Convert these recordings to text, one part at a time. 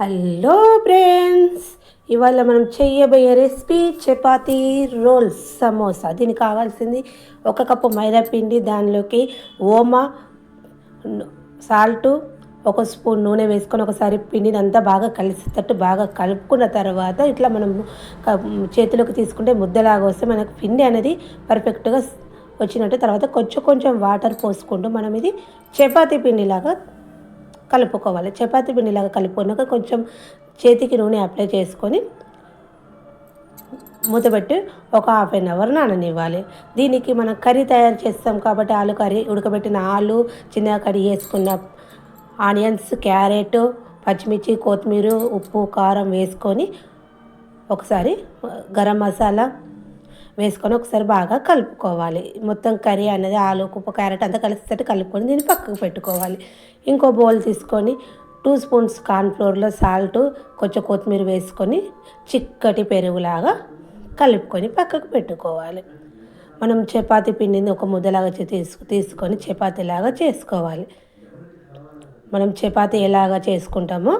Hello friends, ఇవాళ మనం చేయబోయే రెసిపీ చపాతీ రోల్స్ సమోసా. దీనికి కావాల్సింది 1 కప్పు మైదా పిండి, దానిలోకి ఓమా, సాల్టు, 1 స్పూన్ నూనె వేసుకొని ఒకసారి పిండిని అంతా బాగా కలిసేటట్టు బాగా కలుపుకున్న తర్వాత ఇట్లా మనం చేతిలోకి తీసుకుంటే ముద్దలాగా వస్తే మనకు పిండి అనేది పర్ఫెక్ట్గా వచ్చినట్టు. తర్వాత కొంచెం కొంచెం వాటర్ పోసుకుంటూ మనం ఇది చపాతీ పిండిలాగా కలుపుకోవాలి. చపాతీ పిండిలాగా కలుపుకున్నాక కొంచెం చేతికి నూనె అప్లై చేసుకొని మూతపెట్టి ఒక 1/2 అవర్ నాననివ్వాలి. దీనికి మనం కర్రీ తయారు చేస్తాం కాబట్టి ఆలు కర్రీ, ఉడకబెట్టిన ఆలు, చిన్నగా కడిగి వేసుకున్న ఆనియన్స్, క్యారెట్, పచ్చిమిర్చి, కొత్తిమీర, ఉప్పు, కారం వేసుకొని ఒకసారి గరం మసాలా వేసుకొని ఒకసారి బాగా కలుపుకోవాలి. మొత్తం కర్రీ అనేది ఆలు, ఉప్పు, క్యారెట్ అంతా కలిసేటట్టు కలుపుకొని దీన్ని పక్కకు పెట్టుకోవాలి. ఇంకో బౌల్ తీసుకొని 2 స్పూన్స్ కార్న్ఫ్లోర్లో సాల్ట్, కొంచెం కొత్తిమీర వేసుకొని చిక్కటి పెరుగులాగా కలుపుకొని పక్కకు పెట్టుకోవాలి. మనం చపాతీ పిండిని ఒక ముద్దలాగా తీసుకొని చపాతీలాగా చేసుకోవాలి. మనం చపాతీ ఎలాగా చేసుకుంటామో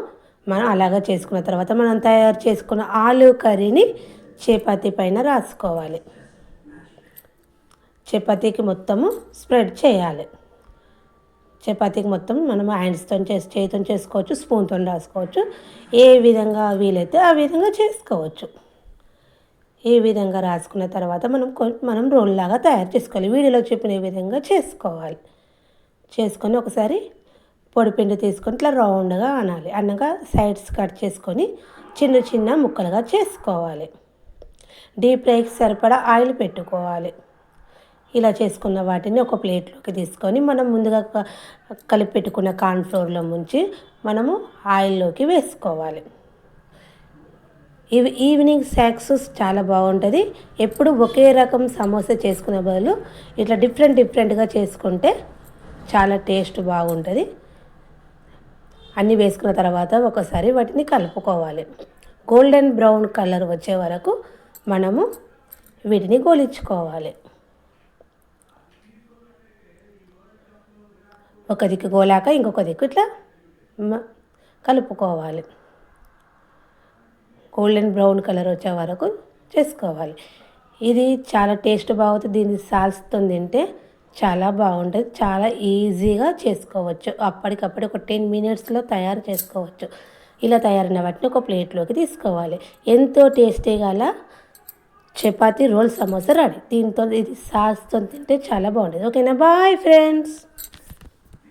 మనం అలాగా చేసుకున్న తర్వాత మనం తయారు చేసుకున్న ఆలు కర్రీని చపాతీ పైన రాసుకోవాలి. చపాతీకి మొత్తము స్ప్రెడ్ చేయాలి. చపాతీకి మొత్తం మనం హ్యాండ్స్తో చేతితో చేసుకోవచ్చు, స్పూన్తో రాసుకోవచ్చు. ఏ విధంగా వీలైతే ఆ విధంగా చేసుకోవచ్చు. ఈ విధంగా రాసుకున్న తర్వాత మనం రోల్ లాగా తయారు చేసుకోవాలి. వీడియోలో చెప్పిన విధంగా చేసుకోవాలి. చేసుకొని ఒకసారి పొడిపిండి తీసుకొని ఇట్లా రౌండ్గా అనాలి. అన్నగా సైడ్స్ కట్ చేసుకొని చిన్న చిన్న ముక్కలుగా చేసుకోవాలి. డీప్ ఫ్రైకి సరిపడా ఆయిల్ పెట్టుకోవాలి. ఇలా చేసుకున్న వాటిని ఒక ప్లేట్లోకి తీసుకొని మనం ముందుగా కలిపి పెట్టుకున్న కార్న్ఫ్లోర్లో ముంచి మనము ఆయిల్లోకి వేసుకోవాలి. ఇవి ఈవినింగ్ స్నాక్స్ చాలా బాగుంటుంది. ఎప్పుడు ఒకే రకం సమోసా చేసుకునే బదులు ఇట్లా డిఫరెంట్గా చేసుకుంటే చాలా టేస్ట్ బాగుంటుంది. అన్నీ వేసుకున్న తర్వాత ఒకసారి వాటిని కలుపుకోవాలి. గోల్డెన్ బ్రౌన్ కలర్ వచ్చే వరకు మనము వీటిని గోలించుకోవాలి. ఒక దిక్కు గోలాక ఇంకొక దిక్కు ఇట్లా కలుపుకోవాలి. గోల్డెన్ బ్రౌన్ కలర్ వచ్చే వరకు చేసుకోవాలి. ఇది చాలా టేస్ట్ బాగుంటుంది. దీన్ని సాల్స్తో తింటే చాలా బాగుంటుంది. చాలా ఈజీగా చేసుకోవచ్చు. అప్పటికప్పుడు ఒక 10 మినిట్స్లో తయారు చేసుకోవచ్చు. ఇలా తయారైన వాటిని ఒక ప్లేట్లోకి తీసుకోవాలి. ఎంతో టేస్టీగా చపాతీ రోల్ సమోసా రెడీ. దీంతో ఇది సాస్తో తింటే చాలా బాగుంటుంది. ఓకేనా? Bye friends.